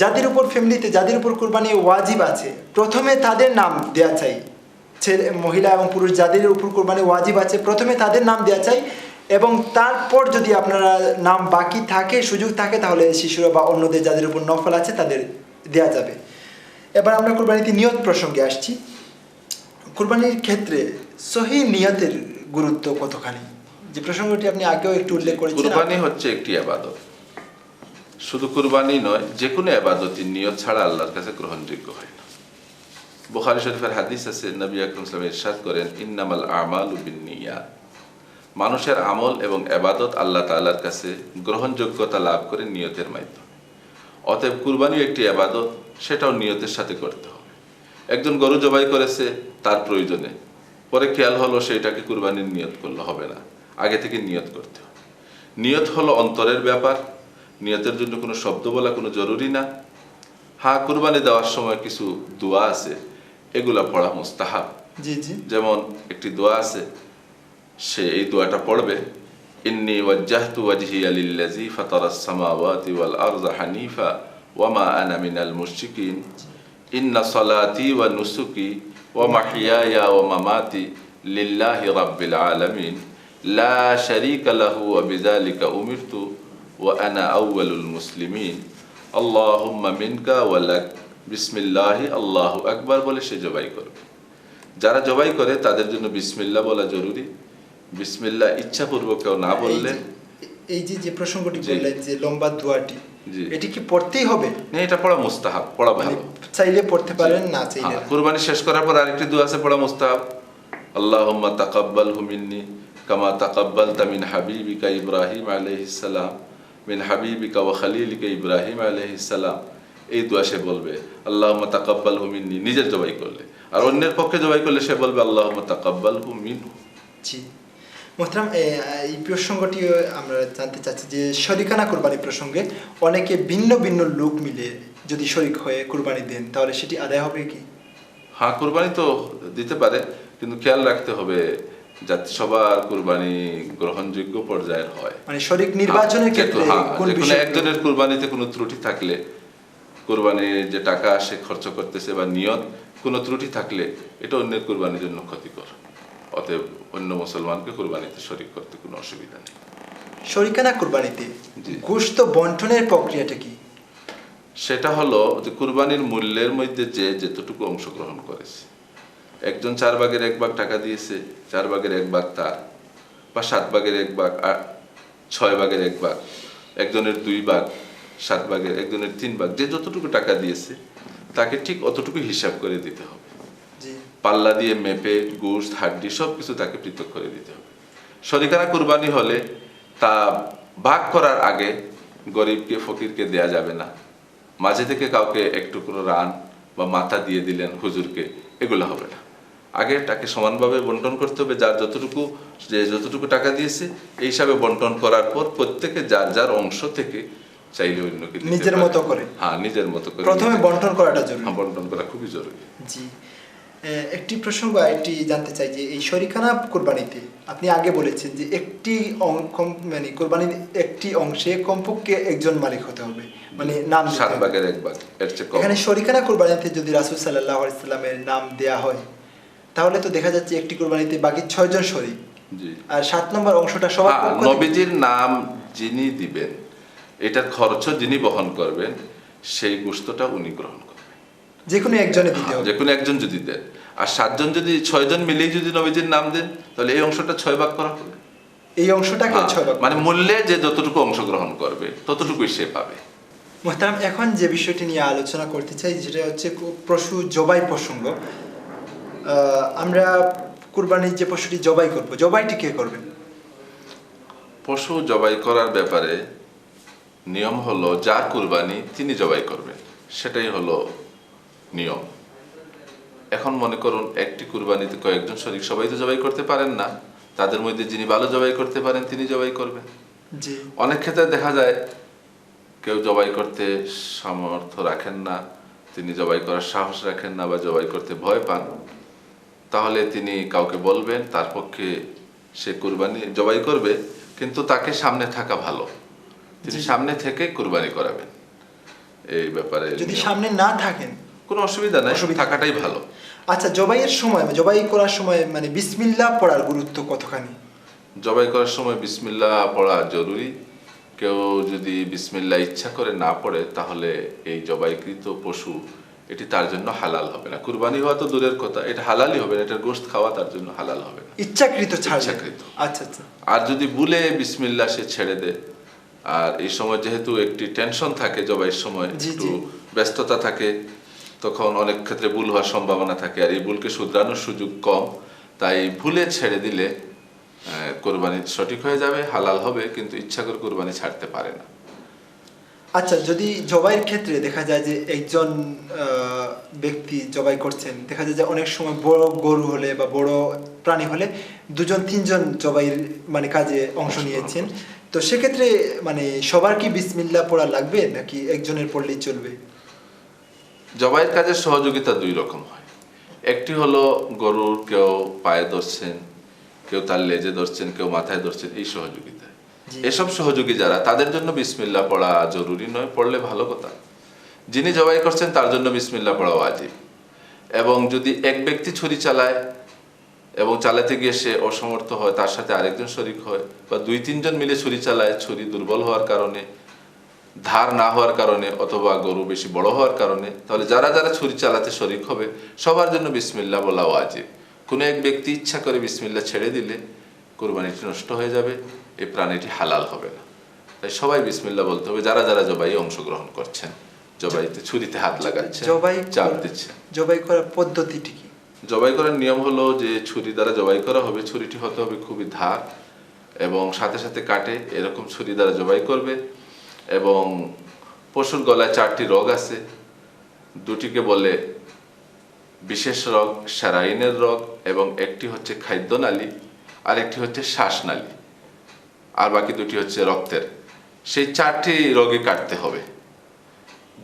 যাদের উপর ফ্যামিলিতে যাদের উপর কোরবানি ওয়াজিব আছে প্রথমে তাদের নাম দেওয়া চাই। ছেলে মহিলা এবং পুরুষ যাদের উপর কোরবানি ওয়াজিব আছে প্রথমে তাদের নাম দেওয়া চাই, এবং তারপর যদি আপনারা নাম বাকি থাকে সুযোগ থাকে তাহলে শিশুরা বা অন্যদের যাদের উপর নফল আছে তাদের দেওয়া যাবে। এবার আমরা কোরবানিতে নিয়ত প্রসঙ্গে আসছি। কোরবানির ক্ষেত্রে সহি নিয়তের গুরুত্ব কতখানি, যে প্রসঙ্গটি আপনি আগেও একটু উল্লেখ করেছেন। কুরবানি হচ্ছে একটি ইবাদত, শুধু কুরবানি নয়, যে কোনো ইবাদতই নিয়ত ছাড়া আল্লাহর কাছে গ্রহণযোগ্য হয় না। বুখারী শরীফের হাদিস আছে, নবী আকরাম সাল্লাল্লাহু আলাইহি ওয়াসাল্লাম ইরশাদ করেন, ইন্নামাল আমালু বিন্নিয়াত। মানুষের আমল এবং ইবাদত আল্লাহ তাআলার কাছে গ্রহণযোগ্যতা লাভ করে নিয়তের মাধ্যমে। অতএব কুরবানিও একটি ইবাদত, সেটাও নিয়তের সাথে করতে হবে। একজন গরু জবাই করেছে তার প্রয়োজনে, পরে খেয়াল হলো সেইটাকে কুরবানির নিয়ত করলে হবে না, আগে থেকে নিয়ত করতে হবে। নিয়ত হলো অন্তরের ব্যাপার, নিয়তের জন্য কোনো শব্দ বলা কোনো জরুরি না। হ্যাঁ, কুরবানি দেওয়ার সময় কিছু দোয়া আছে, এগুলা পড়া মুস্তাহাব। জি জি। যেমন একটি দোয়া আছে, সে এই দোয়াটা পড়বে, ইন্নী ওয়াজ্জাহতু ওয়াজহিয়া লিল্লাযী ফাতারাস সামাওয়াতি ওয়াল আরযা হানিফা ওয়া মা আনা মিনাল মুশরিকিন ইন্না সালাতি ওয়া নুসুকি ওয়া মাহইয়ায়া ওয়া মামাতি লিল্লাহি রাব্বিল আলামিন লা শারীকা লাহু ওয়া বিযালিকা উমিরতু ওয়া আনা আউয়ালুল মুসলিমিন আল্লাহুম্মা মিনকা ওয়া লাক বিসমিল্লাহি আল্লাহু আকবার বলে সে জবাই করবে। যারা জবাই করে তাদের জন্য বিসমিল্লাহ বলা জরুরি। বিসমিল্লাহ ইচ্ছাপূর্বক কেউ না বললে, এই যে যে প্রসঙ্গটি বললেন যে লম্বা দোয়াটি, জি, এটি কি পড়তেই হবে? না, এটা পড়া মুস্তাহাব, পড়া ভালো। চাইলে পড়তে পারেন, না চাইলে না। কুরবানি শেষ করার পর আরেকটি দোয়া আছে, পড়া মুস্তাহাব, আল্লাহুম্মা তাকাব্বালহু মিন্নি কামা তাকাব্বালতা মিন হাবিবিকা ইব্রাহিম আলাইহিস সালাম মিন হাবিবিকা ওয়া খালিলিকা ইব্রাহিম আলাইহিস সালাম। এই দোয়া সে বলবে, আল্লাহুম্মা তাকাব্বালহু মিন্নি, নিজের জবাই করলে। আর অন্যের পক্ষে জবাই করলে সে বলবে আল্লাহুম্মা তাকাব্বালহু মিনহু। জি মোহতারাম, এই প্রসঙ্গটি আমরা জানতে চাচ্ছি যে শরিকানা কুরবানি প্রসঙ্গে অনেকে ভিন্ন ভিন্ন লোক মিলে যদি শরিক হয়ে কুরবানি দেন তাহলে সেটি আদায় হবে কি? হ্যাঁ, কুরবানি তো দিতে পারে, কিন্তু খেয়াল রাখতে হবে যাতে সবার কুরবানি গ্রহণযোগ্য পর্যায়ের হয়। মানে শরিক নির্বাচনের ক্ষেত্রে কোন বিষয়ে একজনের কুরবানিতে কোনো ত্রুটি থাকলে, কুরবানির যে টাকা সে খরচ করতেছে বা নিয়ত কোনো ত্রুটি থাকলে এটা অন্যের কুরবানির জন্য ক্ষতিকর। অতএব অন্য মুসলমানকে কুরবানিতে শরিক করতে কোনো অসুবিধা নেই। শরিকানা কুরবানিতে গোশত বন্টনের প্রক্রিয়াটা কি? সেটা হলো যে কুরবানির মূল্যের মধ্যে যে যেতটুকু অংশগ্রহণ করেছে, একজন 4 ভাগের 1 ভাগ টাকা দিয়েছে, 4 ভাগের 1 ভাগ তার, বা 7 ভাগের 1 ভাগ, 6 ভাগের 1 ভাগ, একজনের 2 ভাগ, 7 ভাগের, একজনের 3 ভাগ, যে যতটুকু টাকা দিয়েছে তাকে ঠিক অতটুকু হিসাব করে দিতে হবে। পাল্লা দিয়ে মেপে গোশত হাড্ডি সব কিছু তাকে পৃথক করে দিতে হবে। শরিকানা কুরবানি হলে তা ভাগ করার আগে গরিবকে ফকিরকে দেয়া যাবে না, মাঝে থেকে কাউকে একটু করে রান বা মাথা দিয়ে দিলেন হুজুরকে, এগুলো হবে না। আগে তাকে সমানভাবে বন্টন করতে হবে, যার যতটুকু, যে যতটুকু টাকা দিয়েছে এই হিসাবে বন্টন করার পর প্রত্যেকে যার যার অংশ থেকে চাইলে অন্যকে নিজের মতো করে, হ্যাঁ নিজের মতো করে প্রথমে বন্টন করাটা জরুরি। হ্যাঁ, বন্টন করা খুবই জরুরি। জি, একটি প্রসঙ্গ এটি জানতে চাই যে এই শরিকানা কুরবানিতে আপনি আগে বলেছেন যে একটি মানে কুরবানির একটি অংশে কমপক্ষে একজন মালিক হতে হবে, মানে নাম 7 ভাগের 1 ভাগ। এখানে শরিকানা কুরবানিতে যদি রাসূল সাল্লাল্লাহু আলাইহি সাল্লামের নাম দেয়া হয় তাহলে তো দেখা যাচ্ছে একটি কুরবানিতে বাকি 6 জন শরিক, জি, আর 7 নম্বর অংশটা সবার পক্ষ থেকে নবীজির নাম যিনি দিবেন, এটার খরচ যিনি বহন করবেন, সেই গোশতটা উনি গ্রহণ করবেন। যে কোনো একজনে দিতে হবে, যে কোনো একজন যদি দেন। আর 7 জন যদি 6 জন মিলেই যদি নবীজির নাম দেন তাহলে এই অংশটা 6 ভাগ করা হবে। এই অংশটাকে 6 ভাগ, মানে মূল্যে যে যতটুকু অংশগ্রহণ করবে ততটুকুই সে পাবে। মুহতারাম, এখন যে বিষয়টি নিয়ে আলোচনা করতে চাই যেটা হচ্ছে পশু জবাই প্রসঙ্গ। আমরা কুরবানির যে পশুটি জবাই করব, জবাইটি কে করবেন? পশু জবাই করার ব্যাপারে নিয়ম হলো যার কুরবানি তিনি জবাই করবেন, সেটাই হলো নিয়ম। এখন মনে করুন একটি কুরবানিতে কয়েকজন শরিক, সবাই তো জবাই করতে পারেন না, তাদের মধ্যে যিনি ভালো জবাই করতে পারেন তিনি জবাই করবেন। জি, অনেক ক্ষেত্রে দেখা যায় কেউ জবাই করতে সামর্থ্য রাখেন না, তিনি জবাই করার সাহস রাখেন না বা জবাই করতে ভয় পান, তাহলে তিনি কাউকে বলবেন তার পক্ষে সে কুরবানি জবাই করবে, কিন্তু তাকে সামনে থাকা ভালো, তিনি সামনে থেকে কুরবানি করাবেন। এই ব্যাপারে যদি নিয়ম। সামনে না থাকেন কোনো অসুবিধা নাই, অসুবিধা- থাকাটাই ভালো। আচ্ছা, জবাইয়ের সময় জবাই করার সময় মানে বিসমিল্লাহ পড়ার গুরুত্ব কতখানি? জবাই করার সময় বিসমিল্লাহ পড়া জরুরি। কেউ যদি বিসমিল্লাহ ইচ্ছা করে না পড়ে, তাহলে এই জবাইকৃত পশু এটি তার জন্য হালাল হবে না। কুরবানি হওয়া তো দূরের কথা, এটা হালালই হবে না, এটার গোশত খাওয়া তার জন্য হালাল হবে না। ইচ্ছাকৃত ছাড়। ইচ্ছাকৃত। আচ্ছা আচ্ছা। আর যদি ভুলে বিসমিল্লাহ সে ছেড়ে দেয়, আর এই সময় যেহেতু একটি টেনশন থাকে, জবাইয়ের সময় জি, একটু জি। ব্যস্ততা থাকে, তখন অনেক ক্ষেত্রে ভুল হওয়ার সম্ভাবনা থাকে, আর এই ভুলকে শুধরানোর সুযোগ কম। তাই ভুলে ছেড়ে দিলে কোরবানি সঠিক হয়ে যাবে, হালাল হবে, কিন্তু ইচ্ছা করে কোরবানি ছাড়তে পারে না। আচ্ছা, যদি জবাইয়ের ক্ষেত্রে দেখা যায় যে একজন ব্যক্তি জবাই করছেন, দেখা যায় যে অনেক সময় বড় গরু হলে বা বড় প্রাণী হলে দুজন তিনজন জবাইয়ের মানে কাজে অংশ নিয়েছেন, তো সেক্ষেত্রে মানে সবার কি বিসমিল্লাহ পড়া লাগবে নাকি একজনের পড়লেই চলবে? জবাইয়ের কাজের সহযোগিতা দুই রকম হয়। একটি হলো গরুর কেউ পায়ে ধরছেন, কেউ তার লেজে ধরছেন, কেউ মাথায় ধরছেন, এই সহযোগিতা। জি। এসব সহযোগী যারা, তাদের জন্য বিসমিল্লাহ পড়া জরুরি নয়, পড়লে ভালো কথা। যিনি জবাই করছেন তার জন্য বিসমিল্লাহ পড়া ওয়াজিব। এবং যদি এক ব্যক্তি ছুরি চালায় এবং চালাতে গিয়ে সে অসমর্থ হয়, তার সাথে আরেকজন শরিক হয়, বা দুই তিনজন মিলে ছুরি চালায়, ছুরি দুর্বল হওয়ার কারণে, ধার না হওয়ার কারণে, অথবা গরু বেশি বড় হওয়ার কারণে, তাহলে যারা যারা ছুরি চালাতে শরিক হবে সবার জন্য বিসমিল্লাহ বলা ওয়াজিব। কোনো এক ব্যক্তি ইচ্ছা করে বিসমিল্লাহ ছেড়ে দিলে কোরবানিটি নষ্ট হয়ে যাবে, এই প্রাণীটি হালাল হবে না। তাই সবাই বিসমিল্লাহ বলতে হবে, যারা যারা জবাই অংশগ্রহণ করছেন, জবাইতে ছুরিতে হাত লাগাচ্ছেন, চাপ দিচ্ছেন। জবাই করার পদ্ধতিটি কি? জবাই করার নিয়ম হলো যে ছুরি দ্বারা জবাই করা হবে, ছুরিটি হতে হবে খুবই ধার এবং সাথে সাথে কাটে, এরকম ছুরি দ্বারা জবাই করবে। এবং পশুর গলায় 4টি রগ আছে, দুটিকে বলে বিশেষ রগ, সারাইনের রগ, এবং একটি হচ্ছে খাদ্যনালী আর একটি হচ্ছে শ্বাসনালী, আর বাকি দুটি হচ্ছে রক্তের। সেই 4টি রগই কাটতে হবে।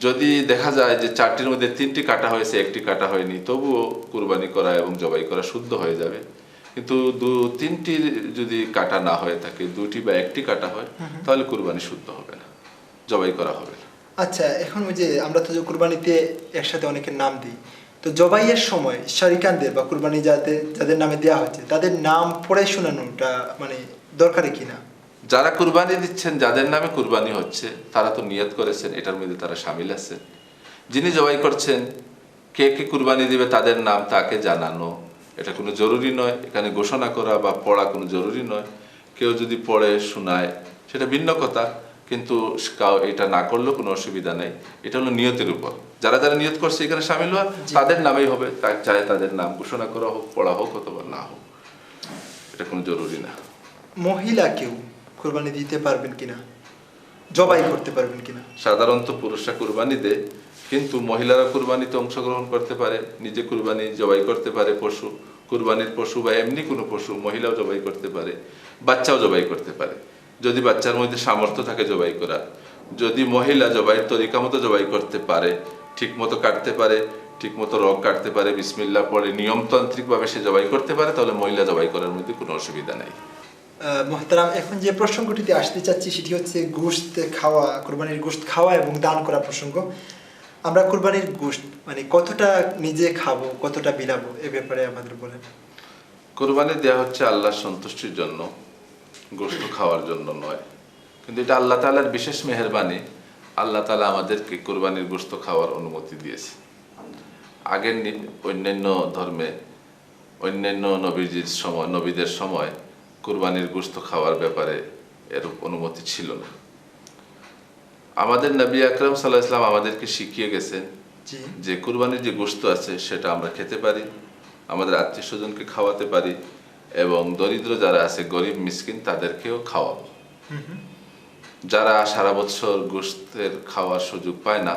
যদি দেখা যায় যে 4টির মধ্যে 3টি কাটা হয়েছে, একটি কাটা হয়নি, তবুও কুরবানি করা এবং জবাই করা শুদ্ধ হয়ে যাবে। কিন্তু 2-3টি যদি কাটা না হয়ে থাকে, 2টি বা 1টি কাটা হয়, তাহলে কুরবানি শুদ্ধ হবে না, জবাই করা হবে না। আচ্ছা, এখন ওই যে আমরা তো যে কুরবানিতে একসাথে অনেকের নাম দিই, তো জবাইয়ের সময় শারিকানদের বা কুরবানি যাদের যাদের নামে দেওয়া হচ্ছে তাদের নাম পড়ে শোনানোটা মানে দরকারি কিনা? যারা কুরবানি দিচ্ছেন, যাদের নামে কুরবানি হচ্ছে, তারা তো নিয়ত করেছেন, এটার মধ্যে তারা শামিল আছেন। যিনি জবাই করছেন, কে কে কুরবানি দিবে তাদের নাম তাকে জানানো, এটা কোনো জরুরি নয়। এখানে ঘোষণা করা বা পড়া কোনো জরুরি নয়। কেউ যদি পড়ে শোনায় সেটা ভিন্ন কথা, কিন্তু এটা না করলেও কোনো অসুবিধা নেই। এটা হলো নিয়তের উপর। যারা যারা নিয়ত করছে এখানে শামিল হওয়া, তাদের নামেই হবে, চাहे তাদের নাম ঘোষণা করা হোক, পড়া হোক অথবা না হোক, এটা কোনো জরুরি না। মহিলা কেউ কুরবানি দিতে পারবেন কিনা, জবাই করতে পারবেন কিনা? সাধারণত পুরুষরা কুরবানি দেয়, কিন্তু মহিলারা কুরবানিতে অংশগ্রহণ করতে পারে, নিজে কুরবানি জবাই করতে পারে, পশু, কুরবানির পশু বা এমনি কোনো পশু মহিলাও জবাই করতে পারে, বাচ্চাও জবাই করতে পারে, যদি বাচ্চার মধ্যে সামর্থ্য থাকে জবাই করা। যদি মহিলা জবাইয়ের তরিকা মতো জবাই করতে পারে, ঠিক মতো কাটতে পারে, ঠিক মতো রগ কাটতে পারে, বিসমিল্লাহ পড়ে নিয়মতান্ত্রিকভাবে সে জবাই করতে পারে, তাহলে মহিলা জবাই করার মধ্যে কোনো অসুবিধা নেই। মোহতারাম, এখন যে প্রসঙ্গটিতে আসতে চাচ্ছি সেটি হচ্ছে গোশত খাওয়া, কুরবানির গোশত খাওয়া এবং দান করা প্রসঙ্গ। আমরা কুরবানির গোশত মানে কতটা নিজে খাবো, কতটা বিলাবো, এ ব্যাপারে আমাদের বলেন। কুরবানি দেওয়া হচ্ছে আল্লাহর সন্তুষ্টির জন্য, গোশত খাওয়ার জন্য নয়। কিন্তু এটা আল্লাহ তাআলার বিশেষ মেহেরবানি, আল্লাহ তাআলা আমাদেরকে কুরবানির গোশত খাওয়ার অনুমতি দিয়েছে। আগের অন্যান্য ধর্মে, অন্যান্য নবীদের সময় কুরবানির গোশত খাওয়ার ব্যাপারে এরূপ অনুমতি ছিল না। আমাদের নবী আকরাম সাল্লাল্লাহু আলাইহি ওয়াসাল্লাম আমাদেরকে শিখিয়ে গেছেন যে কুরবানির যে গোশত আছে সেটা আমরা খেতে পারি, আমাদের আত্মীয় স্বজনকে খাওয়াতে পারি, এবং দরিদ্র যারা আছে, গরিব মিসকিন, তাদেরকেও খাওয়াবো। যারা সারা বছর গোশতের খাওয়ার সুযোগ পায় না,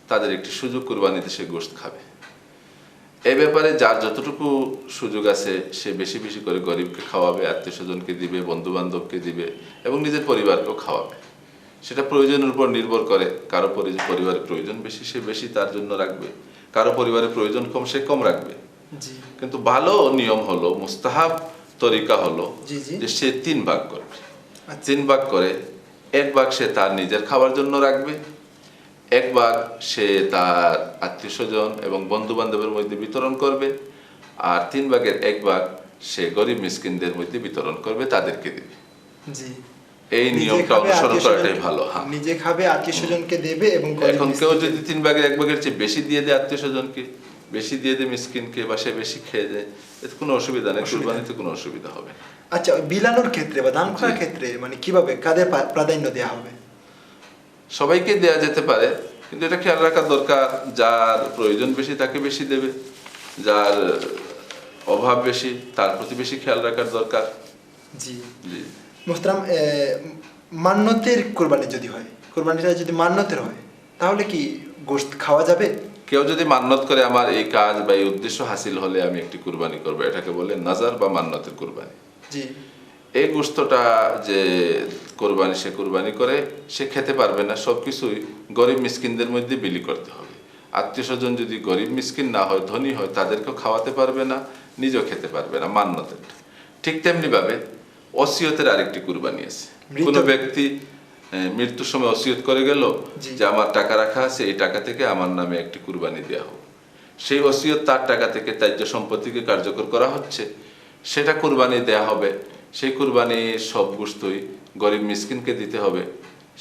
তাদের একটি সুযোগ কুরবানিতে সে গোশত খাবে। এই ব্যাপারে যার যতটুকু সুযোগ আছে সে বেশি বেশি করে গরিবকে খাওয়াবে, আত্মীয় স্বজনকে দিবে, বন্ধু বান্ধবকে দিবে, এবং নিজের পরিবারকেও খাওয়াবে। সেটা প্রয়োজনের উপর নির্ভর করে। কারো পরিবারের প্রয়োজন বেশি, সে বেশি তার জন্য রাখবে, কারো পরিবারের প্রয়োজন কম, সে কম রাখবে। কিন্তু ভালো নিয়ম হলো, মুস্তাহাব তরিকা হলো যে সে 3 ভাগ করবে। 3 ভাগ করে 1 ভাগ সে তার নিজের খাওয়ার জন্য রাখবে, এক ভাগ সে তার আত্মীয় স্বজন এবং বন্ধু বান্ধবের মধ্যে বিতরণ করবে, আর 3 ভাগের 1 ভাগ সে গরিব মিসকিনদের মধ্যে বিতরণ করবে, তাদেরকে দিবে। জি, এই নিজে নিয়মটা খাবে, অনুসরণ আত্মীয়-স্বজন- করাটাই ভালো। হ্যাঁ, নিজে খাবে, আত্মীয় স্বজনকে দেবে এবং গরিব এখন কেউ মিসকিনকে- যদি 3 ভাগের 1 ভাগের চেয়ে বেশি দিয়ে দেয় আত্মীয় স্বজনকে, বেশি দিয়ে দেয় মিসকিনকে, বা সে বেশি খেয়ে যায়, এতে কোনো অসুবিধা নেই, অসুবিধা কুরবানিতে কোনো অসুবিধা হবে না। আচ্ছা, বিলানোর ক্ষেত্রে বা দান করার জি। ক্ষেত্রে মানে কিভাবে কাদের প্রাধান্য দেওয়া হবে? সবাইকে দেয়া যেতে পারে, কিন্তু এটা খেয়াল রাখা দরকার, যার প্রয়োজন বেশি তাকে বেশি দেবে, যার অভাব বেশি তার প্রতি বেশি খেয়াল রাখার দরকার। জি জি, মোহতারাম, মান্যতের কোরবানি যদি হয়, কোরবানিটা যদি মান্যতের হয়, তাহলে কি গোশত খাওয়া যাবে? কেউ যদি মান্যত করে আমার এই কাজ বা এই উদ্দেশ্য হাসিল হলে আমি একটি কুরবানি করবো, এটাকে বলে নাজার বা মান্যতের কুরবানি। জি এই গোশতটা যে কোরবানি সে কুরবানি করে সে খেতে পারবে না, সবকিছুই গরিব মিসকিনদের মধ্যে বিলি করতে হবে। আত্মীয় স্বজন যদি গরিব মিসকিন না হয়, ধনী হয়, তাদেরকেও খাওয়াতে পারবে না, নিজেও খেতে পারবে না, মান্যতের। ঠিক তেমনি ভাবে ওসিয়তের আরেকটি কুরবানি আছে। মৃত- কোনো ব্যক্তি মৃত্যুর সময় ওসিয়ত করে গেল জি। যে আমার টাকা রাখা আছে, এই টাকা থেকে আমার নামে একটি কুরবানি দেওয়া হোক। সেই ওসিয়ত তার টাকা থেকে ত্যায্য সম্পত্তিকে কার্যকর করা হচ্ছে, সেটা কুরবানি দেয়া হবে। সেই কুরবানির সব গোশতই গরিব মিসকিনকে দিতে হবে,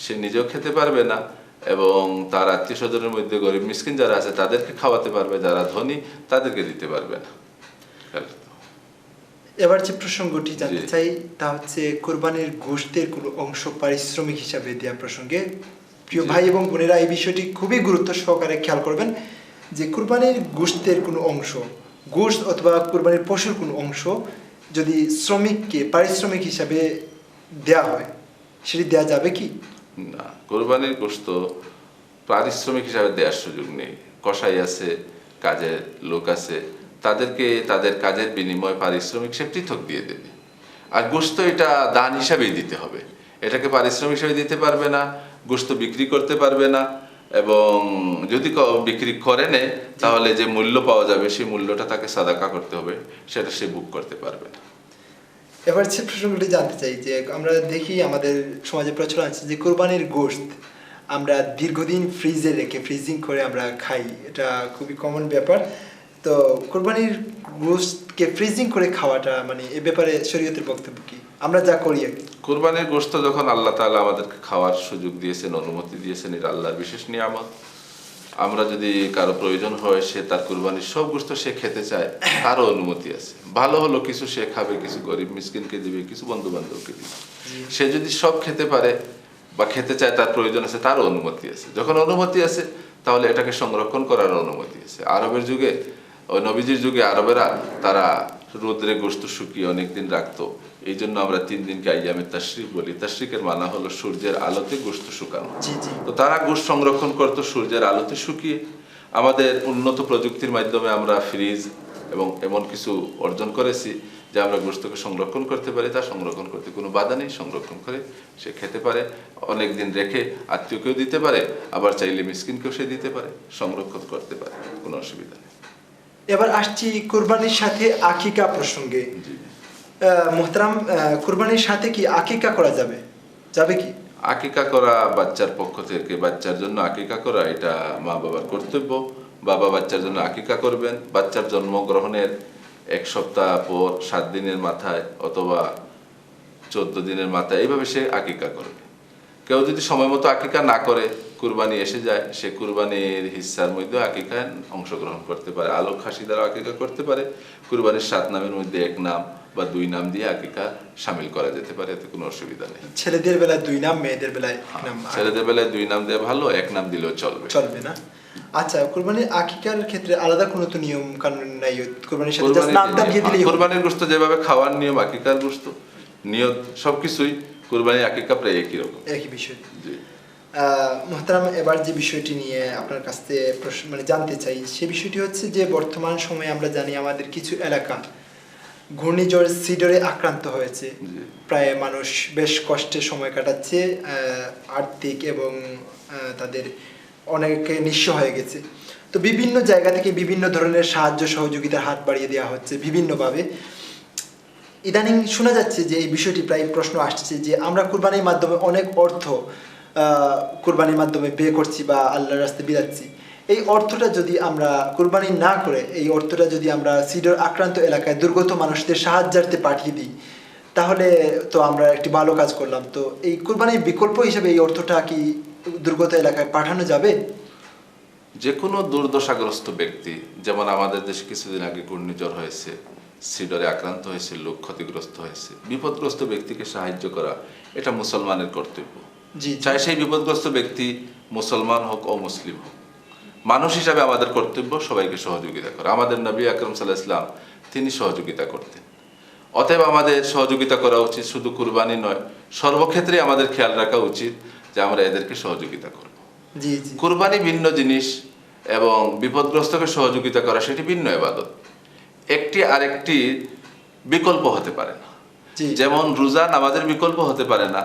সে নিজেও খেতে পারবে না এবং তার আত্মীয় স্বজনের মধ্যে গরিব মিসকিন যারা আছে তাদেরকে খাওয়াতে পারবে, যারা ধনী তাদেরকে দিতে পারবে না। এবার যে প্রসঙ্গটি জানতে জি। চাই তা হচ্ছে কোরবানির গোশতের কোনো অংশ পারিশ্রমিক হিসাবে দেওয়া প্রসঙ্গে। প্রিয় জি। ভাই এবং বোনেরা, এই বিষয়টি খুবই গুরুত্ব সহকারে খেয়াল করবেন যে কোরবানির গোশতের কোনো অংশ, গোশত অথবা কোরবানির পশুর কোনো অংশ যদি শ্রমিককে পারিশ্রমিক হিসাবে দেয়া হয়, সেটি দেয়া যাবে কি? না, কোরবানির গোশত পারিশ্রমিক হিসাবে দেওয়ার সুযোগ নেই। কসাই আছে, কাজের লোক আছে, তাদেরকে তাদের কাজের বিনিময়ে পারিশ্রমিক সে পৃথক দিয়ে দেবে। আর গোশত এটা দান হিসাবেই দিতে হবে, এটাকে পারিশ্রমিক হিসাবে দিতে পারবে না, গোশত বিক্রি করতে পারবে না, এবং যদি বিক্রি করে নেয় তাহলে যে মূল্য পাওয়া যাবে সেই মূল্যটা তাকে সাদাকা করতে হবে, সেটা সে বুক করতে পারবে না। এবার সে প্রসঙ্গটি জানতে চাই যে আমরা দেখি আমাদের সমাজে প্রচলন আছে যে কোরবানির গোশত আমরা দীর্ঘদিন ফ্রিজে রেখে ফ্রিজিং করে আমরা খাই, এটা খুবই কমন ব্যাপার। তো কোরবানির গোশতকে ফ্রিজিং করে খাওয়াটা মানে এ ব্যাপারে শরীয়তের বক্তব্য কি? আমরা যা করি আর কি। কোরবানির গোশত যখন আল্লাহ তাআলা আমাদেরকে খাওয়ার সুযোগ দিয়েছেন, অনুমতি দিয়েছেন, এটা আল্লাহর বিশেষ নিয়ামত। আমরা যদি কারো প্রয়োজন হয়, সে তার কোরবানির সব গোশত সে খেতে চায়, তারও অনুমতি আছে। ভালো হলো কিছু সে খাবে, কিছু গরিব মিসকিনকে দিবে, কিছু বন্ধু বান্ধবকে দিবে। সে যদি সব খেতে পারে বা খেতে চায়, তার প্রয়োজন আছে, তারও অনুমতি আছে। যখন অনুমতি আছে তাহলে এটাকে সংরক্ষণ করার অনুমতি আছে। আরবের যুগে, ওই নবীজির যুগে আরবেরা তারা রোদ্রে গোশত শুকিয়ে অনেকদিন রাখতো। এই জন্য আমরা 3 দিনকে আইয়ামে তাশরিক বলি। তাশরিকের মানা হলো সূর্যের আলোতে গোশত শুকানো। জি জি তো তারা গোশত সংরক্ষণ করতো সূর্যের আলোতে শুকিয়ে। আমাদের উন্নত প্রযুক্তির মাধ্যমে আমরা ফ্রিজ এবং এমন কিছু অর্জন করেছি যে আমরা গোশতকে সংরক্ষণ করতে পারি। তা সংরক্ষণ করতে কোনো বাধা নেই, সংরক্ষণ করে সে খেতে পারে, অনেক দিন রেখে আত্মীয়কেও দিতে পারে, আবার চাইলে মিসকিনকেও সে দিতে পারে, সংরক্ষণ করতে পারে, কোনো অসুবিধা নেই। এবার আসছি কোরবানির সাথে আকিকা প্রসঙ্গে। জি। মোহতারাম, কোরবানির সাথে কি আকিকা করা যাবে? যাবে কি? আকিকা করা বাচ্চার পক্ষ থেকে, বাচ্চার জন্য আকিকা করা এটা মা বাবার কর্তব্য। বাবা বাচ্চার জন্য আকিকা করবেন। বাচ্চার জন্মগ্রহণের 1 সপ্তাহ পর, 7 দিনের মাথায় অথবা 14 দিনের মাথায়, এইভাবে সে আকিকা করবে। কেউ যদি সময় মতো আকিকা না করে, কুরবানি এসে যায়, সে কুরবানির হিস্সার মধ্যে আকিকায় অংশগ্রহণ করতে পারে। আলোক খাসি দ্বারা আকিকা করতে পারে। কুরবানির 7 নামের মধ্যে 1 নাম বা 2 নাম দিয়ে আকিকা শামিল করা যেতে পারে, এতে কোনো অসুবিধা নেই। ছেলেদের বেলায় 2 নাম, মেয়েদের বেলায় 1 নাম। ছেলেদের বেলায় 2 নাম দেওয়া ভালো, 1 নাম দিলেও চলবে। চলবে না? আচ্ছা, কোরবানির আকিকার ক্ষেত্রে আলাদা কোনো তো নিয়ম কানুন নাই? কোরবানির সাথে জাস্ট নামটা দিয়ে দিলেই হবে? কুরবানির গোশত যেভাবে খাওয়ার নিয়ম, আকিকার গোশত নিয়ত সবকিছুই কুরবানির আকিকা প্রায় একই রকম। একই বিষয়। জি। মোহতারাম, এবার যে বিষয়টি নিয়ে আপনার কাছ থেকে মানে জানতে চাই, সে বিষয়টি হচ্ছে যে বর্তমান সময়ে আমরা জানি আমাদের কিছু এলাকা ঘূর্ণিঝড় সিডরে আক্রান্ত হয়েছে। জি। প্রায় মানুষ বেশ কষ্টে সময় কাটাচ্ছে, আর্থিক এবং তাদের অনেকে নিঃস্ব হয়ে গেছে। তো বিভিন্ন জায়গা থেকে বিভিন্ন ধরনের সাহায্য সহযোগিতার হাত বাড়িয়ে দেওয়া হচ্ছে বিভিন্নভাবে। ইদানিং শোনা যাচ্ছে যে এই বিষয়টি প্রায় প্রশ্ন আসছে যে আমরা কুরবানির মাধ্যমে অনেক অর্থ কুরবানির মাধ্যমে বিয়ে করছি বা আল্লাহর রাস্তায় বিলাচ্ছি, এই অর্থটা যদি আমরা কুরবানি না করে এই অর্থটা যদি আমরা সিডর আক্রান্ত এলাকায় দুর্গত মানুষদের সাহায্যার্থে পাঠিয়ে দিই, তাহলে তো আমরা একটি ভালো কাজ করলাম। তো এই কুরবানির বিকল্প হিসেবে এই অর্থটা কি দুর্গত এলাকায় পাঠানো যাবে? যে কোনো দুর্দশাগ্রস্ত ব্যক্তি, যেমন আমাদের দেশে কিছুদিন আগে ঘূর্ণিঝড় হয়েছে, সিডরে আক্রান্ত হয়েছে, লোক ক্ষতিগ্রস্ত হয়েছে, বিপদগ্রস্ত ব্যক্তিকে সাহায্য করা এটা মুসলমানের কর্তব্য। জি চাই সেই বিপদগ্রস্ত ব্যক্তি মুসলমান হোক অমুসলিম হোক, মানুষ হিসাবে আমাদের কর্তব্য সবাইকে সহযোগিতা করা। আমাদের নবী আকরম সাল্লাল্লাহু আলাইহি ওয়াসাল্লাম তিনি সহযোগিতা করতেন। অতএব আমাদের সহযোগিতা করা উচিত, শুধু কুরবানি নয়, সর্বক্ষেত্রে আমাদের খেয়াল রাখা উচিত যে আমরা এদেরকে সহযোগিতা করব। জি জি কুরবানি ভিন্ন জিনিস এবং বিপদগ্রস্তকে সহযোগিতা করা সেটি ভিন্ন ইবাদত, একটি আরেকটি বিকল্প হতে পারে না। জি যেমন রোজা নামাজের বিকল্প হতে পারে না,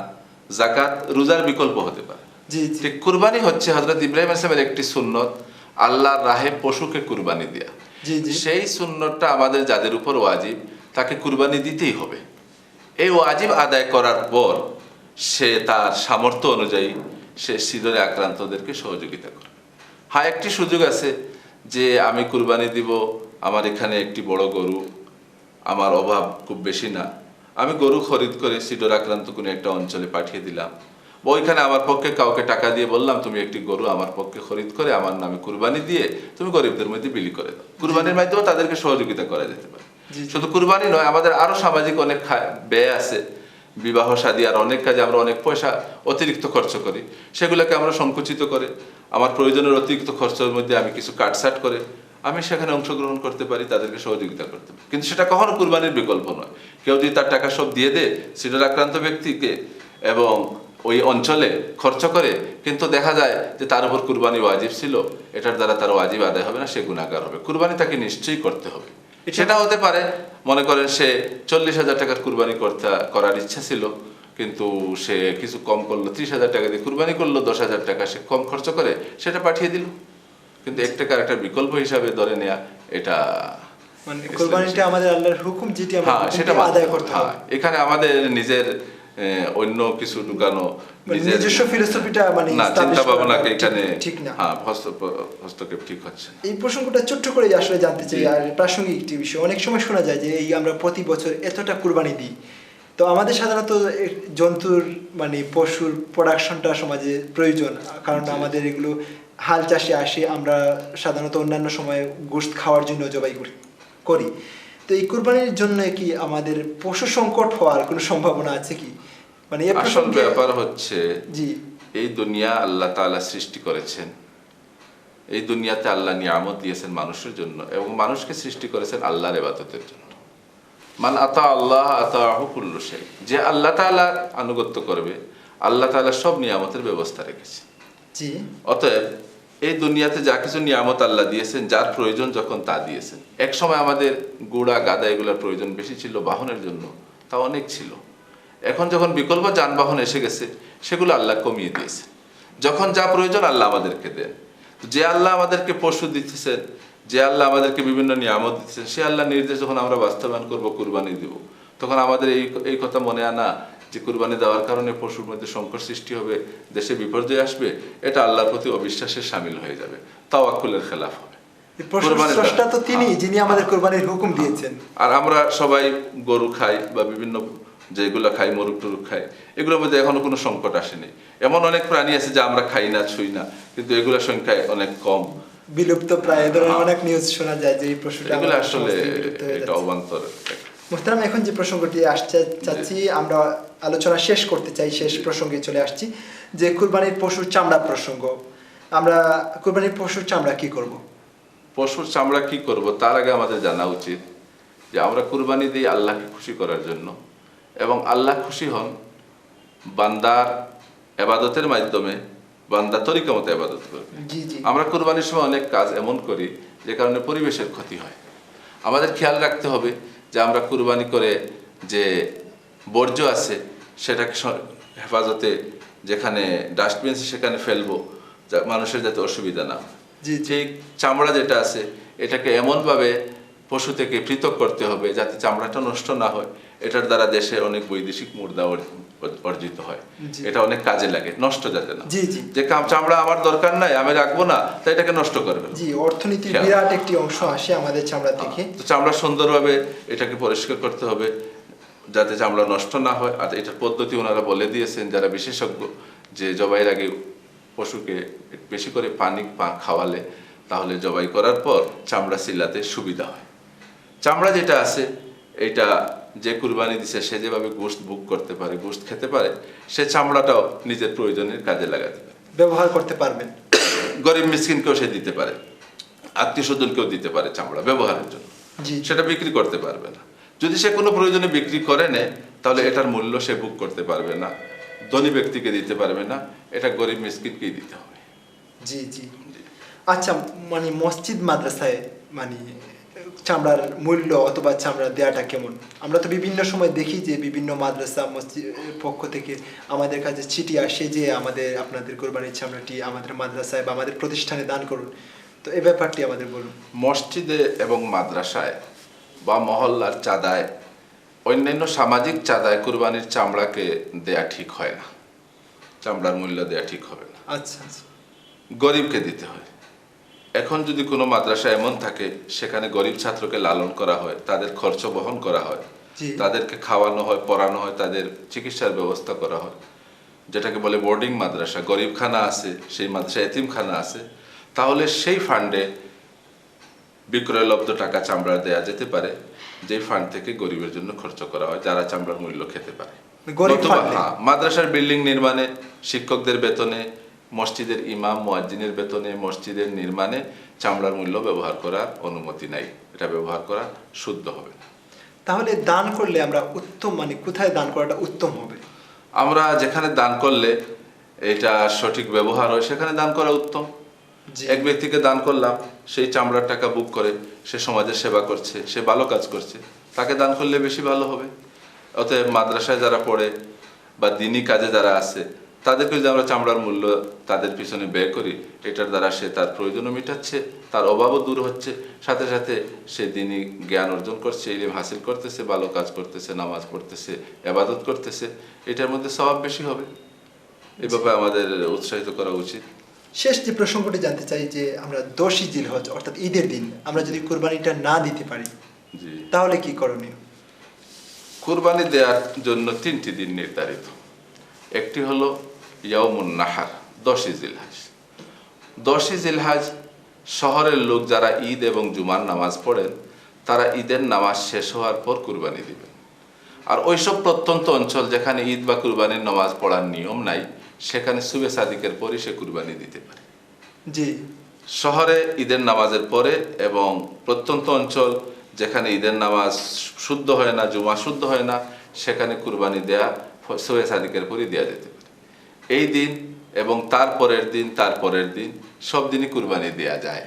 যাকাত রোজার বিকল্প হতে পারে। জি জি ঠিক কুরবানি হচ্ছে হযরত ইব্রাহিম আলাইহিস সালামের একটি সুন্নত, আল্লাহর রাহে পশুকে কুরবানি দেয়া। জি জি সেই সুন্নতটা আমাদের যাদের উপর ওয়াজিব তাকে কুরবানি দিতেই হবে। এই ওয়াজিব আদায় করার পর সে তার সামর্থ্য অনুযায়ী সে সিদরে আক্রান্তদেরকে সহযোগিতা করে। হ্যাঁ, একটি সুযোগ আছে যে আমি কুরবানি দিব, আমার এখানে একটি বড় গরু, আমার অভাব খুব বেশি না, আমি গরু খরিদ করে সিডর আক্রান্ত কোনো একটা অঞ্চলে পাঠিয়ে দিলাম, বা ওইখানে আমার পক্ষে কাউকে টাকা দিয়ে বললাম তুমি একটি গরু আমার পক্ষে খরিদ করে আমার নামে কুরবানি দিয়ে তুমি গরিবদের মধ্যে বিলি করে দাও। কুরবানির মাধ্যমে তাদেরকে সহযোগিতা করা যেতে পারে। জি। শুধু কুরবানি নয়, আমাদের আরো সামাজিক অনেক ব্যয় আছে, বিবাহ শাদী আর অনেক কাজে আমরা অনেক পয়সা অতিরিক্ত খরচ করি, সেগুলোকে আমরা সংকুচিত করে আমার প্রয়োজনের অতিরিক্ত খরচের মধ্যে আমি কিছু কাটছাট করে আমি সেখানে অংশগ্রহণ করতে পারি, তাদেরকে সহযোগিতা করতে পারি। কিন্তু সেটা কখনো কুরবানির বিকল্প নয়। কেউ যদি তার টাকা সব দিয়ে দেয় সিডর আক্রান্ত ব্যক্তিকে এবং ওই অঞ্চলে খরচ করে, কিন্তু দেখা যায় যে তার উপর কুরবানি ওয়াজিব ছিল, এটার দ্বারা তার ওয়াজিব আদায় হবে না, সে গুনাহগার হবে। কুরবানি তাকে নিশ্চয়ই করতে হবে। সেটা হতে পারে, মনে করেন সে 40,000 টাকার কুরবানি করার ইচ্ছা ছিল, কিন্তু সে কিছু কম করলো, 30,000 টাকা দিয়ে কুরবানি করলো, 10,000 টাকা সে কম খরচ করে সেটা পাঠিয়ে দিল। কিন্তু এক টাকার একটা বিকল্প হিসাবে ধরে নেয়া, এটা মানে কুরবানিটা আমাদের আল্লাহর হুকুম, যেটি আমরা সেটা আদায় করতে হবে। এখানে আমাদের নিজের অন্য কিছু ঢুকানো, নিজস্ব ফিলোসফিটা মানে না, চিন্তা ভাবনাকে ঠিক- এখানে ঠিক না। হস্তক্ষেপ ঠিক হচ্ছে না। এই প্রসঙ্গটা ছোট্ট করে আসলে জানতে চাই, আর প্রাসঙ্গিক একটি বিষয়। অনেক সময় শোনা যায় যে এই আমরা প্রতি বছর এতটা কুরবানি দিই, তো আমাদের সাধারণত জন্তুর মানে পশুর প্রোডাকশনটা সমাজে প্রয়োজন, কারণ আমাদের এগুলো হাল চাষে আসে, আমরা সাধারণত অন্যান্য সময় গোশত খাওয়ার জন্য জবাই করি। তো এই কুরবানির জন্য কি আমাদের পশু সংকট হওয়ার কোনো সম্ভাবনা আছে কি? মানে এই আসল প্রসঙ্গে ব্যাপার হচ্ছে জি এই দুনিয়া আল্লাহ তাআলা সৃষ্টি করেছেন, এই দুনিয়াতে আল্লাহ নিয়ামত দিয়েছেন মানুষের জন্য, এবং মানুষকে সৃষ্টি করেছেন আল্লাহর ইবাদতের জন্য। মান আতা আল্লাহ আতাহু কুল্লু শাই, যে আল্লাহ তাআলার আনুগত্য করবে, আল্লাহ তাআলা সব নিয়ামতের ব্যবস্থা রেখেছে। জি অতএব এই দুনিয়াতে যা কিছু নিয়ামত আল্লাহ দিয়েছেন, যার প্রয়োজন যখন তা দিয়েছেন। এক সময় আমাদের ঘোড়া গাধা এগুলোর প্রয়োজন বেশি ছিল বাহনের জন্য, তা অনেক ছিল। এখন যখন বিকল্প যানবাহন এসে গেছে, সেগুলো আল্লাহ কমিয়ে দিয়েছে। যখন যা প্রয়োজন আল্লাহ আমাদেরকে দেন। যে আল্লাহ আমাদেরকে পশু দিতেছেন, যে আল্লাহ আমাদেরকে বিভিন্ন নিয়ামত দিতেছেন, সে আল্লাহ নির্দেশ যখন আমরা বাস্তবায়ন করব, কুরবানি দিব, তখন আমাদের এই কথা মনে আনা যে কুরবানি দেওয়ার কারণে পশুর মধ্যে সংকট সৃষ্টি হবে, দেশে বিপর্যয় আসবে, এটা আল্লাহর প্রতি অবিশ্বাসের শামিল হয়ে যাবে, তাওয়াক্কুলের খেলাফ হবে। স্রষ্টা তো তিনি, যিনি আমাদের কুরবানির হুকুম দিয়েছেন। আর আমরা সবাই গরু খাই বা বিভিন্ন যেগুলো খাই, মোরগ টুরুক খাই, এগুলোর মধ্যে এখনো কোনো সংকট আসেনি। এমন অনেক প্রাণী আছে যা আমরা খাই না, ছুঁই না, কিন্তু এগুলোর সংখ্যায় অনেক কম, বিলুপ্ত প্রায়। এ ধরনের অনেক নিউজ শোনা যায় যে এই পশুটা এগুলো আমাদের আসলে সমাজ থেকে বিলুপ্ত হয়ে এটা যাচ্ছে। অবান্তর। মুহতারাম, এখন যে প্রসঙ্গটি আসতে চাচ্ছি, আমরা আলোচনা শেষ করতে চাই, শেষ প্রসঙ্গে চলে আসছি, যে কুরবানির পশুর চামড়া প্রসঙ্গ। আমরা কুরবানির পশুর চামড়া কি করব? পশুর চামড়া কি করব, তার আগে আমাদের জানা উচিত যে আমরা কুরবানি দিই আল্লাহকে খুশি করার জন্য, এবং আল্লাহ খুশি হন বান্দার ইবাদতের মাধ্যমে, বান্দা তরিকা মতো ইবাদত করবে। জি জি আমরা কুরবানির সময় অনেক কাজ এমন করি যে কারণে পরিবেশের ক্ষতি হয়। আমাদের খেয়াল রাখতে হবে যে আমরা কুরবানি করে যে বর্জ্য আছে সেটাকে হেফাজতে, যেখানে ডাস্টবিন সেখানে ফেলবো, মানুষের যাতে অসুবিধা না হয়। জি জি ঠিক চামড়া যেটা আছে এটাকে এমনভাবে পশু থেকে পৃথক করতে হবে যাতে চামড়াটা নষ্ট না হয়, এটার দ্বারা দেশে অনেক বৈদেশিক মুদ্রা অর্জিত হয়। জি। এটা অনেক কাজে লাগে, নষ্ট যাতে না। জি জি যে চামড়া আমার দরকার নাই, আমি রাখবো না, তাই এটাকে নষ্ট করবে। জি, অর্থনীতির খেয়াল। বিরাট একটি অংশ আসে আমাদের চামড়া থেকে। তো চামড়া সুন্দরভাবে এটাকে পরিষ্কার করতে হবে যাতে চামড়া নষ্ট না হয়। আর এটার পদ্ধতি ওনারা বলে দিয়েছেন যারা বিশেষজ্ঞ, যে জবাইয়ের আগে পশুকে বেশি করে পানি খাওয়ালে তাহলে জবাই করার পর চামড়া সিলাতে সুবিধা হয়। চামড়া যেটা আছে এটা যে কুরবানি দিছে সে যেভাবে গোশত বুক করতে পারে, গোশত খেতে পারে, সে চামড়াটাও নিজের প্রয়োজনের কাজে লাগাতে পারে, ব্যবহার করতে পারবেন। গরিব মিসকিনকেও সে দিতে পারে, আত্মীয় স্বজনকেও দিতে পারে চামড়া ব্যবহারের জন্য। জি সেটা বিক্রি করতে পারবে না। যদি সে কোনো প্রয়োজনে বিক্রি করে নেয় তাহলে এটার মূল্য সে বুক করতে পারবে না, ধনী ব্যক্তিকে দিতে পারবে না, এটা গরিব মিসকিনকেই দিতে হবে। জি জি আচ্ছা, মানে মসজিদ মাদ্রাসায় মানে চামড়ার মূল্য অথবা চামড়া দেওয়াটা কেমন? আমরা তো বিভিন্ন সময় দেখি যে বিভিন্ন মাদ্রাসা মসজিদের পক্ষ থেকে আমাদের কাছে চিঠি আসে যে আপনাদের কোরবানির চামড়াটি আমাদের মাদ্রাসায় বা আমাদের প্রতিষ্ঠানে দান করুন। তো এই ব্যাপারটি আমাদের বলুন। মসজিদে এবং মাদ্রাসায় বা মহল্লার চাঁদায়, অন্যান্য সামাজিক চাঁদায় কুরবানির চামড়াকে দেয়া ঠিক হয় না, চামড়ার মূল্য দেয়া ঠিক হবে না। আচ্ছা আচ্ছা গরিবকে দিতে হয়। এখন যদি কোনো মাদ্রাসা এমন থাকে সেখানে গরিব ছাত্রকে লালন করা হয়, তাদের খরচ বহন করা হয়, জি তাদেরকে খাওয়ানো হয়, পড়ানো হয়, তাদের চিকিৎসার ব্যবস্থা করা হয়, যেটাকে বলে বোর্ডিং মাদ্রাসা, গরিবখানা আছে, সেই মাদ্রাসা এতিমখানা আছে, তাহলে সেই ফান্ডে বিক্রয়লব্ধ টাকা চামড়া দেয়া যেতে পারে, যে ফান্ড থেকে গরিবের জন্য খরচ করা হয়, যারা চামড়ার মূল্য খেতে পারে। গরিব নতুবা ফান্ডে। হ্যাঁ, মাদ্রাসার বিল্ডিং নির্মাণে, শিক্ষকদের বেতনে, মসজিদের ইমাম মুয়াজ্জিনের বেতনে, মসজিদের নির্মাণে চামড়ার মূল্য ব্যবহার করার অনুমতি নাই, এটা ব্যবহার করা শুদ্ধ হবে না। তাহলে দান করলে আমরা উত্তম, মানে কোথায় দান করাটা উত্তম হবে? আমরা যেখানে দান করলে এটা সঠিক ব্যবহার হয় সেখানে দান করা উত্তম। জি এক ব্যক্তিকে দান করলাম, সেই চামড়ার টাকা বুক করে সে সমাজের সেবা করছে, সে ভালো কাজ করছে, তাকে দান করলে বেশি ভালো হবে। অতএব মাদ্রাসায় যারা পড়ে বা দিনী কাজে যারা আছে তাদেরকে যদি আমরা চামড়ার মূল্য তাদের পিছনে ব্যয় করি, এটার দ্বারা সে তার প্রয়োজনও মেটাচ্ছে, তার অভাবও দূর হচ্ছে, সাথে সাথে সে দিনী জ্ঞান অর্জন করছে, ইলম হাসিল করতেছে, ভালো কাজ করতেছে, নামাজ পড়তেছে, ইবাদত করতেছে, এটার মধ্যে সওয়াব বেশি হবে। এই ব্যাপারে আমাদের উৎসাহিত করা উচিত। শেষ যে প্রসঙ্গটি জানতে চাই যে আমরা 10ই জিলহজ অর্থাৎ ঈদের দিন আমরা যদি কোরবানিটা না দিতে পারি জি, তাহলে কি করণীয়? কুরবানি দেওয়ার জন্য 3টি দিন নির্ধারিত। একটি হলো ইয়াউমুন নাহার, 10ই জিলহজ। 10ই জিলহজ শহরের লোক যারা ঈদ এবং জুমার নামাজ পড়েন তারা ঈদের নামাজ শেষ হওয়ার পর কুরবানি দিবেন। আর ওইসব প্রত্যন্ত অঞ্চল যেখানে ঈদ বা কুরবানির নামাজ পড়ার নিয়ম নাই সেখানে সুবে সাদিকের পরই সে কুরবানি দিতে পারে। জি শহরে ঈদের নামাজের পরে এবং প্রত্যন্ত অঞ্চল যেখানে ঈদের নামাজ শুদ্ধ হয় না, জুমা শুদ্ধ হয় না, সেখানে কুরবানি দেয়া সুবে সাদিকের পরই দেওয়া যেতে পারে। এই দিন এবং তারপরের দিন সব দিনই কুরবানি দেয়া যায়।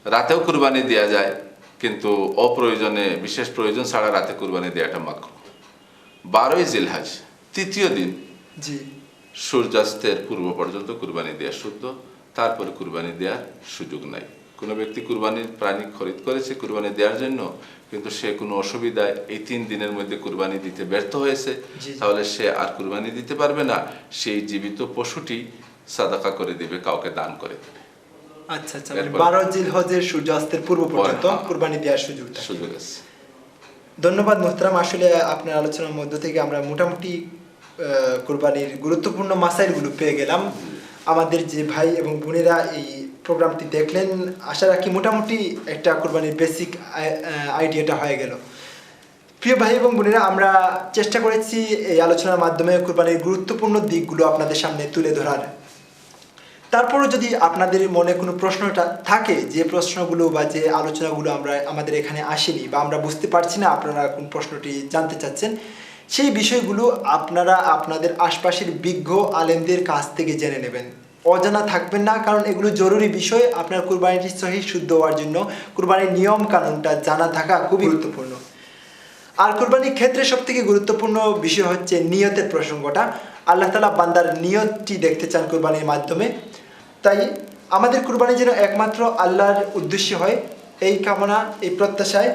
রাতেও কুরবানি দেয়া যায়, কিন্তু অপ্রয়োজনে, বিশেষ প্রয়োজন ছাড়া রাতে কুরবানি দেওয়াটা মাকরুহ। 12ই জিলহজ, 3য় দিন, জি সূর্যাস্তের পূর্ব পর্যন্ত কুরবানি দেওয়া শুদ্ধ, তারপরে কুরবানি দেওয়ার সুযোগ নাই। কোনো ব্যক্তি কুরবানির প্রাণী খরিদ করেছে কুরবানি দেওয়ার জন্য, কিন্তু সে কোনো অসুবিধায় এই 3 দিনের মধ্যে কুরবানি দিতে ব্যর্থ হয়েছে, জি। তাহলে সে আর কুরবানি দিতে পারবে না। সেই জীবিত পশুটি সাদাকা করে দিবে, কাউকে দান করে দেবে। আচ্ছা আচ্ছা, মানে 12 জিলহজের সূর্যাস্তের পূর্ব পর্যন্ত কুরবানি দেওয়ার সুযোগ থাকে। সুযোগ আছে। ধন্যবাদ মোহতারাম। আসলে আপনার আলোচনার মধ্য থেকে আমরা মোটামুটি কুরবানির গুরুত্বপূর্ণ মাসাইলগুলো পেয়ে গেলাম। আমাদের যে ভাই এবং বোনেরা এই প্রোগ্রামটি দেখলেন, আশা রাখি মোটামুটি একটা কুরবানির বেসিক আইডিয়াটা হয়ে গেল। প্রিয় ভাই এবং বোনেরা, আমরা চেষ্টা করেছি এই আলোচনার মাধ্যমে কুরবানির গুরুত্বপূর্ণ দিকগুলো আপনাদের সামনে তুলে ধরার। তারপরও যদি আপনাদের মনে কোনো প্রশ্নটা থাকে, যে প্রশ্নগুলো বা যে আলোচনাগুলো আমাদের এখানে আসেনি বা আমরা বুঝতে পারছি না আপনারা কোন প্রশ্নটি জানতে চাচ্ছেন, সেই বিষয়গুলো আপনারা আপনাদের আশপাশের বিজ্ঞ আলেমদের কাছ থেকে জেনে নেবেন। অজানা থাকবেন না, কারণ এগুলো জরুরি বিষয়। আপনার কুরবানিটি সহিহ শুদ্ধ হওয়ার জন্য কুরবানির নিয়ম কানুনটা জানা থাকা খুবই গুরুত্বপূর্ণ। আর কুরবানির ক্ষেত্রে সবথেকে গুরুত্বপূর্ণ বিষয় হচ্ছে নিয়তের প্রসঙ্গটা। আল্লাহ তাআলা বান্দার নিয়তটি দেখতে চান কুরবানির মাধ্যমে। তাই আমাদের কুরবানি যেন একমাত্র আল্লাহর উদ্দেশ্যে হয়, এই কামনা, এই প্রত্যাশায়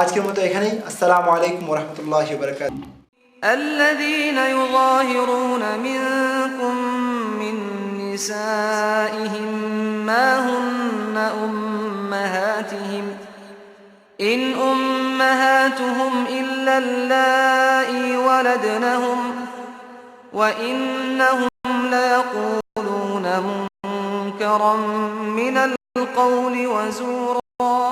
আজকের মতো এখানেই। আসসালামু আলাইকুম ওরহমতুল্লাহি ওয়াবারাকাতুহু। الذين يظاهرون منكم من نسائهم ما هن أمهاتهم إن أمهاتهم إلا اللائي ولدنهم وإنهم ليقولون منكرا من القول وزورا